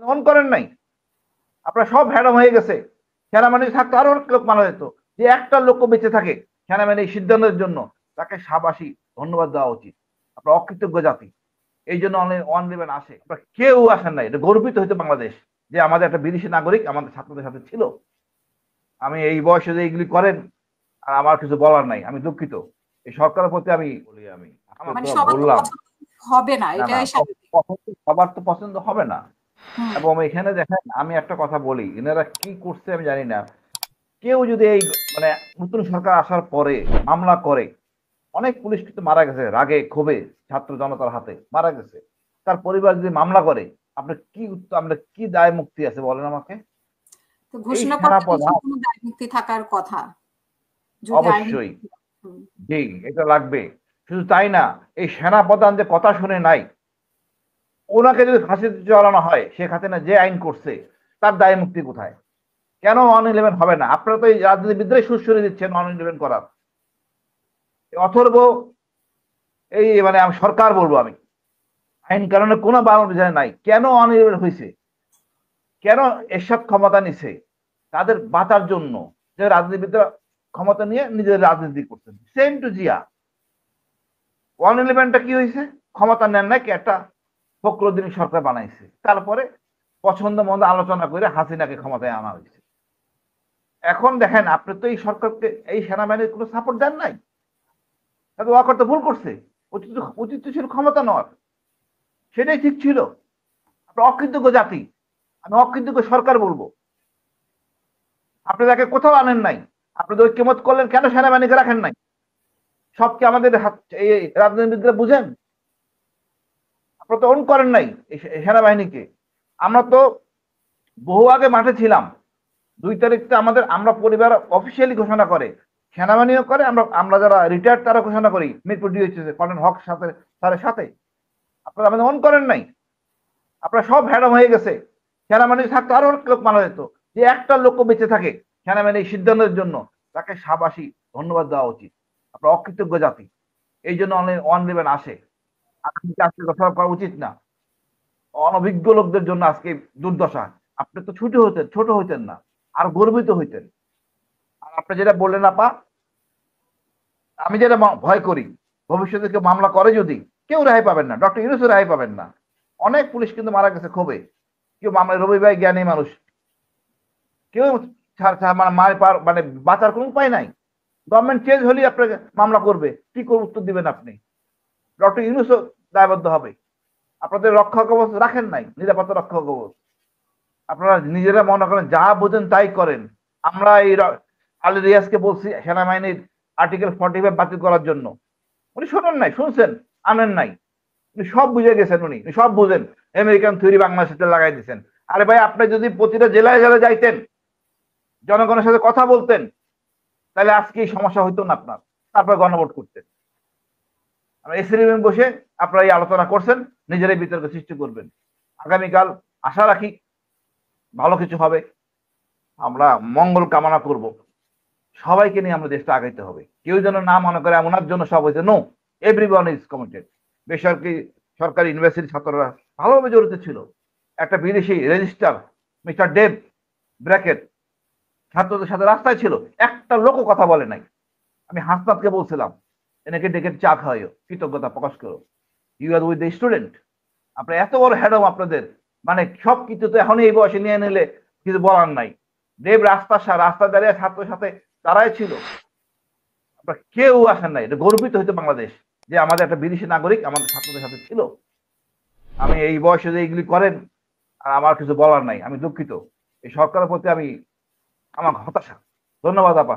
মন করেন নাই, আপনারা সব ভ্যাডম হয়ে গেছে। সেনাবাহিনী থাকতো আরো অনেক লোক মারা যেত। যে একটা লোক বেঁচে থাকে সেনাবাহিনী এই সিদ্ধান্তের জন্য, তাকে সাবাসী ধন্যবাদ দেওয়া উচিত। আপনার অকৃতজ্ঞ জাতি। এই জন্য ওয়ান ইলেভেন আসে, আপনার কেউ আসেন নাই। এটা গর্বিত হইতো বাংলাদেশ যে আমাদের একটা বিদেশি নাগরিক আমাদের ছাত্রদের সাথে ছিল। আমি এই বয়সে যে এইগুলি করেন, আর আমার কিছু বলার নাই, আমি দুঃখিত। এই সরকারের প্রতি আমি বলি, আমি আপনার মানে তো সবার তো বললাম। পছন্দ হবে না, না না, এটাই স্বাভাবিক। সবার তো পছন্দ হবে না। হুম। এবং এখানে দেখেন, আমি একটা কথা বলি, এনারা কি করছে আমি জানি না। কেউ যদি এই মানে নতুন সরকার আসার পরে মামলা করে, অনেক পুলিশ কিন্তু মারা গেছে রাগে ক্ষোভে, ছাত্র জনতার হাতে মারা গেছে। তার পরিবার যদি মামলা করে, আপনার কি উত্তর, আপনার কি দায় মুক্তি আছে বলেন আমাকে? তো এই ঘোষণাপত্রে সেনাপ্রধান, নিশ্চয়ই কোনো দায় মুক্তি থাকার কথা, যদি আইনি। অবশ্যই। হুম। জি, এটা লাগবে। শুধু তাই না, এই সেনাপ্রধান যে কথা শুনে নাই, ওনাকে যদি ফাঁসিতে চড়ানো হয়, শেখ হাসিনা যে আইন করছে, তার দায় মুক্তি কোথায়? কেন 111 হবে না? আপনারা তো এই রাজনীতিবিদরাই সুশ্রী দিচ্ছেন 111 করার। অথর্ব, এই মানে আমি সরকার বলবো, আমি আইন কারণে কোনো বাংলা বিধান নাই, কেন 111 হয়েছে? কেন এরশাদ ক্ষমতা নিছে? তাদের বাঁচার জন্য। যে রাজনীতিবিদরা ক্ষমতা নিয়ে নিজেদের রাজনীতি করছেন, সেম টু জিয়া। 111টা কি হয়েছে? ক্ষমতা নেন নাকি একটা ফখরুদ্দিন সরকার বানাইছে, তারপরে পছন্দ মন্দ আলোচনা করে হাসিনাকে ক্ষমতায় আনা হয়েছে। এখন দেখেন, আপনি তো এই সরকারকে, এই সেনাবাহিনীর কোনো সাপোর্ট দেন নাই। তাহলে ওয়াকর তো ভুল করছে। উচিত উচিত ছিল ক্ষমতা নেওয়ার, সেটাই ঠিক ছিল। আপনার অকৃতজ্ঞ জাতি, আমি অকৃতজ্ঞ সরকার বলবো। আপনি তাকে কোথাও আনেন নাই। আপনি তো ঐক্যমত করলেন, কেন সেনাবাহিনীকে রাখেন নাই? সব কি আমাদের এই রাজনীতিবিদরা বুঝেন? আপনারা তো অন করেন নাই এই সেনাবাহিনীকে। আমরা তো বহু আগে মাঠে ছিলাম। 2 তারিখতে আমাদের, আমরা পরিবার অফিসিয়ালি ঘোষণা করে, সেনাবাহিনীও করে, আমরা আমরা যারা রিটায়ার্ড তারা ঘোষণা করি মিরপুর ডিএইচএস কর্নেল হক সাথে, স্যারের সাথে। আপনারা আমাদের অন করেন নাই। আপনারা সব ভ্যাডম হয়ে গেছে। সেনাবাহিনী থাকতো আরো অনেক লোক মারা যেত। যে একটা লোক বেঁচে থাকে সেনাবাহিনী এই সিদ্ধান্তের জন্য, তাকে সাবাসী ধন্যবাদ দেওয়া উচিত। আপনার অকৃতজ্ঞ জাতি। এই জন্য ওয়ান ইলেভেন আসে। আজকে আজকে কথা করা উচিত না। অনভিজ্ঞ লোকদের জন্য আজকে দুর্দশা। আপনি তো ছুটি হইতেন, ছোট হইতেন না, আর গর্বিত হইতেন। আর আপনি যেটা বললেন আপা, আমি যেটা ভয় করি, ভবিষ্যতে কেউ মামলা করে যদি, কেউ রেহাই পাবেন না, ডক্টর ইউনূসও রেহাই পাবেন না। অনেক পুলিশ কিন্তু মারা গেছে ক্ষোভে। কেউ মামলা, রবি ভাই জ্ঞানী মানুষ, কেউ মানে মানে বাঁচার কোনো উপায় নাই। গভর্নমেন্ট চেঞ্জ হলেই আপনাকে মামলা করবে, কি করে উত্তর দিবেন আপনি? ডক্টর ইউনূসও দায়বদ্ধ হবে। আপনাদের রক্ষা কবচ রাখেন নাই, নিরাপত্তা রক্ষা কবচ। আপনারা নিজেরা মনে করেন যা বোঝেন তাই করেন। আমরা এই আলী রিয়াজকে বলছি সেনাবাহিনীর আর্টিকেল 45 বাতিল করার জন্য, উনি শোনেন নাই, শুনছেন, আনেন নাই। উনি সব বুঝে গেছেন, উনি সব বুঝেন। আমেরিকান থিওরি বাংলাদেশে লাগাই দিচ্ছেন। আরে ভাই, আপনি যদি প্রতিটা জেলায় জেলায় যাইতেন, জনগণের সাথে কথা বলতেন, তাহলে আজকে এই সমস্যা হইতো না আপনার। তারপর গণভোট করতেন। আমরা এসি রুমে বসে আপনারা এই আলোচনা করছেন, নিজেরাই বিতর্ক সৃষ্টি করবেন। আগামীকাল আশা রাখি ভালো কিছু হবে। আমরা মঙ্গল কামনা করব। সবাইকে নিয়ে আমরা দেশটা আগাইতে হবে। কেউ যেন না মনে করে ওনার জন্য সব হয়েছে। No, everyone is committed. বেসরকারি, সরকারি ইউনিভার্সিটি ছাত্ররা ভালোভাবে জড়িত ছিল। একটা বিদেশি রেজিস্ট্রার মিস্টার ডেভ ব্র্যাকেট ছাত্রদের সাথে রাস্তায় ছিল, একটা লোকও কথা বলে নাই। আমি হাসনাতকে বলছিলাম, এনেকে ডেকে চা খাওয়াইও, কৃতজ্ঞতা প্রকাশ করো। You are with the student. আপনার এত বড় হ্যাডম আপনাদের, মানে সব কিছু তো এখন এই বয়সে নিয়ে নিলে কিছু বলার নাই। দেব রাস্তা দাঁড়িয়ে ছাত্রের সাথে তারাই ছিল। আপনার কেউ আসেন নাই। এটা গর্বিত হইতো বাংলাদেশ যে আমাদের একটা বিদেশি নাগরিক আমাদের ছাত্রদের সাথে ছিল। আমি এই বয়সে যে এইগুলি করেন, আর আমার কিছু বলার নাই, আমি দুঃখিত। এই সরকারের প্রতি আমি, আমার হতাশা। ধন্যবাদ আপা।